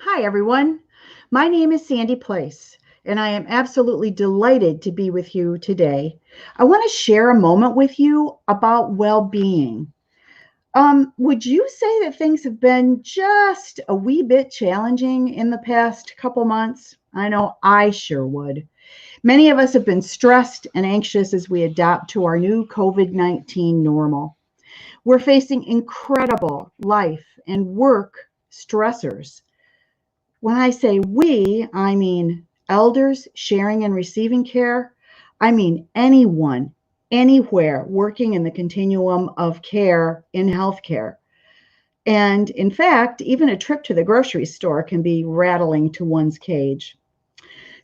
Hi, everyone. My name is Sandy Place, and I am absolutely delighted to be with you today. I want to share a moment with you about well being. Would you say that things have been just a wee bit challenging in the past couple months? I know I sure would. Many of us have been stressed and anxious as we adapt to our new COVID 19 normal. We're facing incredible life and work stressors. When I say we, I mean elders sharing and receiving care. I mean anyone, anywhere working in the continuum of care in healthcare. And in fact, even a trip to the grocery store can be rattling to one's cage.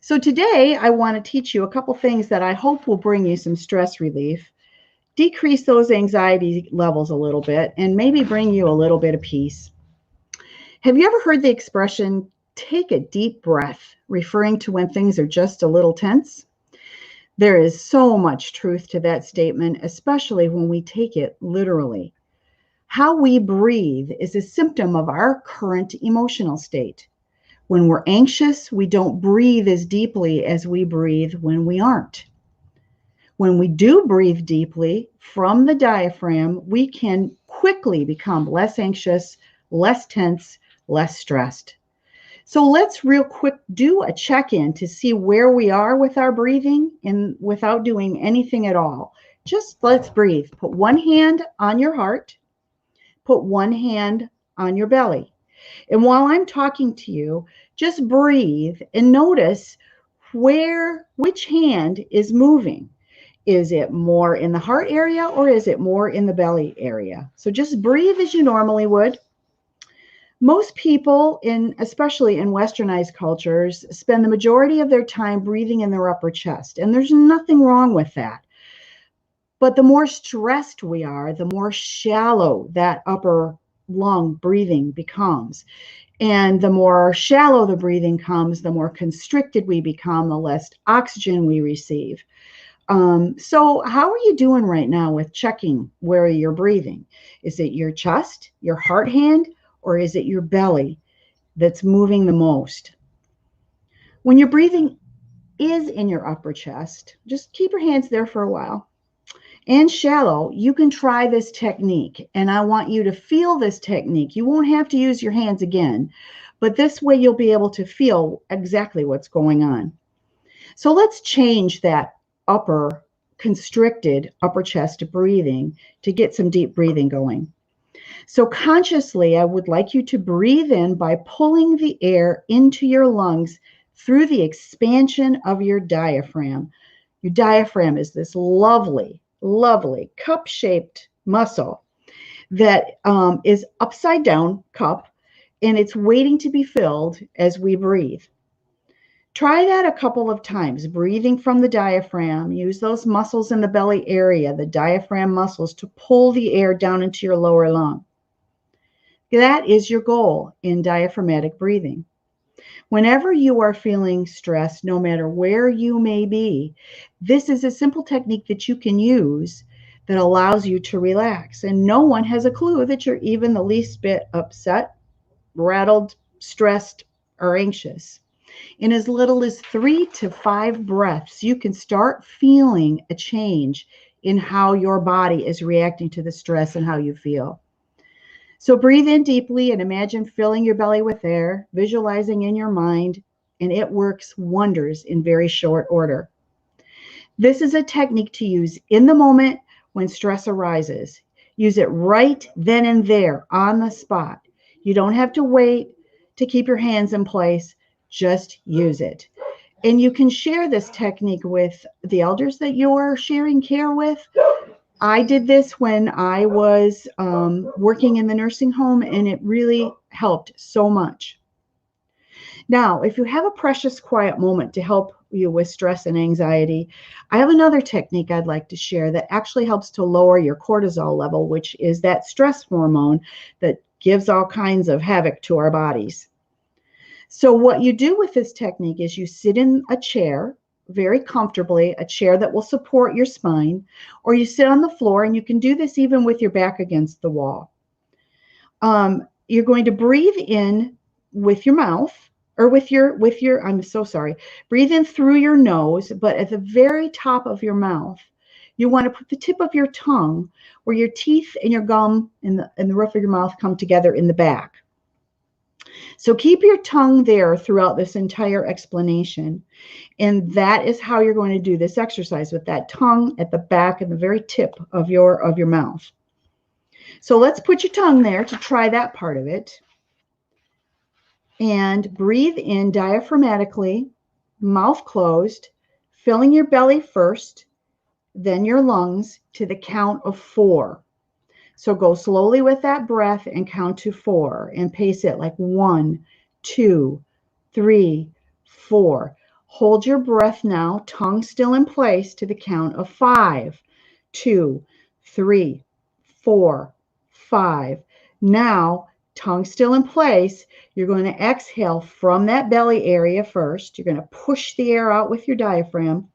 So today, I want to teach you a couple things that I hope will bring you some stress relief, decrease those anxiety levels a little bit, and maybe bring you a little bit of peace. Have you ever heard the expression, take a deep breath, referring to when things are just a little tense? There is so much truth to that statement, especially when we take it literally. How we breathe is a symptom of our current emotional state. When we're anxious, we don't breathe as deeply as we breathe when we aren't. When we do breathe deeply from the diaphragm, we can quickly become less anxious, less tense, less stressed. So let's real quick do a check-in to see where we are with our breathing and without doing anything at all. Just let's breathe. Put one hand on your heart, put one hand on your belly. And while I'm talking to you, just breathe and notice which hand is moving. Is it more in the heart area or is it more in the belly area? So just breathe as you normally would. Most people, especially in westernized cultures, spend the majority of their time breathing in their upper chest, and there's nothing wrong with that. But the more stressed we are, the more shallow that upper lung breathing becomes. And the more shallow the breathing comes, the more constricted we become, the less oxygen we receive. So how are you doing right now with checking where you're breathing? Is it your chest, your heart hand, or is it your belly that's moving the most? When your breathing is in your upper chest, just keep your hands there for a while. And shallow, you can try this technique, and I want you to feel this technique. You won't have to use your hands again, but this way you'll be able to feel exactly what's going on. So let's change that upper constricted upper chest breathing to get some deep breathing going. So consciously, I would like you to breathe in by pulling the air into your lungs through the expansion of your diaphragm. Your diaphragm is this lovely, lovely cup-shaped muscle that is upside down cup, and it's waiting to be filled as we breathe. Try that a couple of times, breathing from the diaphragm. Use those muscles in the belly area, the diaphragm muscles, to pull the air down into your lower lung. That is your goal in diaphragmatic breathing. Whenever you are feeling stressed, no matter where you may be, this is a simple technique that you can use that allows you to relax. And no one has a clue that you're even the least bit upset, rattled, stressed, or anxious. In as little as 3 to 5 breaths, you can start feeling a change in how your body is reacting to the stress and how you feel. So breathe in deeply and imagine filling your belly with air, visualizing in your mind, and it works wonders in very short order. This is a technique to use in the moment when stress arises. Use it right then and there on the spot. You don't have to wait to keep your hands in place. Just use it. And you can share this technique with the elders that you're sharing care with. I did this when I was working in the nursing home, and it really helped so much. Now, if you have a precious quiet moment to help you with stress and anxiety, I have another technique I'd like to share that actually helps to lower your cortisol level, which is that stress hormone that gives all kinds of havoc to our bodies. So what you do with this technique is you sit in a chair very comfortably, a chair that will support your spine, or you sit on the floor, and you can do this even with your back against the wall. You're going to breathe in with your mouth, or with your I'm so sorry. Breathe in through your nose, but at the very top of your mouth, you want to put the tip of your tongue where your teeth and your gum and the roof of your mouth come together in the back. So keep your tongue there throughout this entire explanation. And that is how you're going to do this exercise, with that tongue at the back and the very tip of your mouth. So let's put your tongue there to try that part of it. And breathe in diaphragmatically, mouth closed, filling your belly first, then your lungs, to the count of 4. So go slowly with that breath and count to 4 and pace it like 1, 2, 3, 4. Hold your breath now, tongue still in place, to the count of 5, 2, 3, 4, 5. Now, tongue still in place, you're going to exhale from that belly area first. You're going to push the air out with your diaphragm,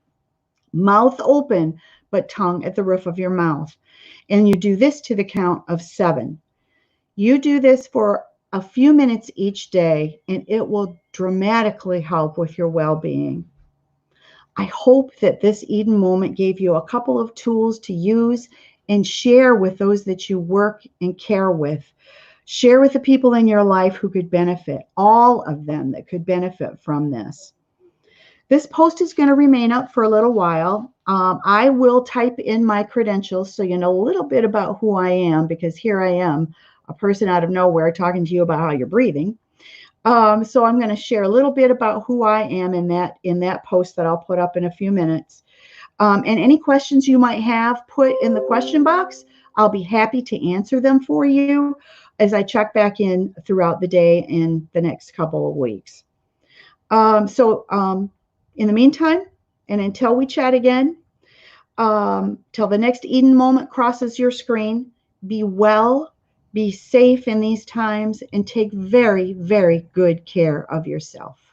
mouth open, but tongue at the roof of your mouth. And you do this to the count of 7. You do this for a few minutes each day, and it will dramatically help with your well-being. I hope that this Eden moment gave you a couple of tools to use and share with those that you work and care with. Share with the people in your life who could benefit, all of them that could benefit from this. This post is going to remain up for a little while. I will type in my credentials so you know a little bit about who I am, because here I am, a person out of nowhere talking to you about how you're breathing. So I'm going to share a little bit about who I am in that post that I'll put up in a few minutes. And any questions you might have, put in the question box. I'll be happy to answer them for you as I check back in throughout the day in the next couple of weeks. In the meantime, and until we chat again, till the next Eden moment crosses your screen, be well, be safe in these times, and take very, very good care of yourself.